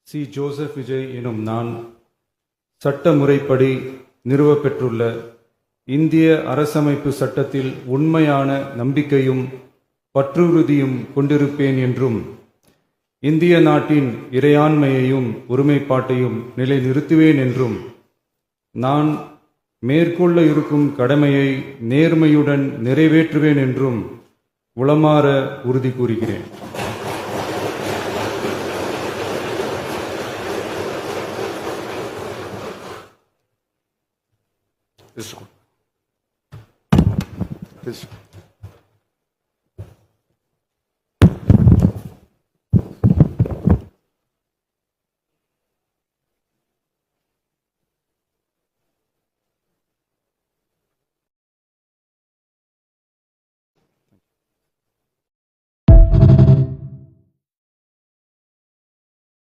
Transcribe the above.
C. Joseph Vijay எனும் நான் சட்ட முறைப்படி நிறுவப்பெற்றுள்ள இந்திய அரசமைப்பு சட்டத்தில் உண்மையான நம்பிக்கையும் பற்றுறுதியும் கொண்டிருப்பேன் என்றும் இந்திய நாட்டின் இறையாண்மையையும் ஒருமைப்பாட்டையும் நிலைநிறுத்துவேன் என்றும் நான் மேற்கொள்ள இருக்கும் கடமையை நேர்மையுடன் நிறைவேற்றுவேன் என்றும் உளமாற உறுதி கூறுகிறேன். Isso.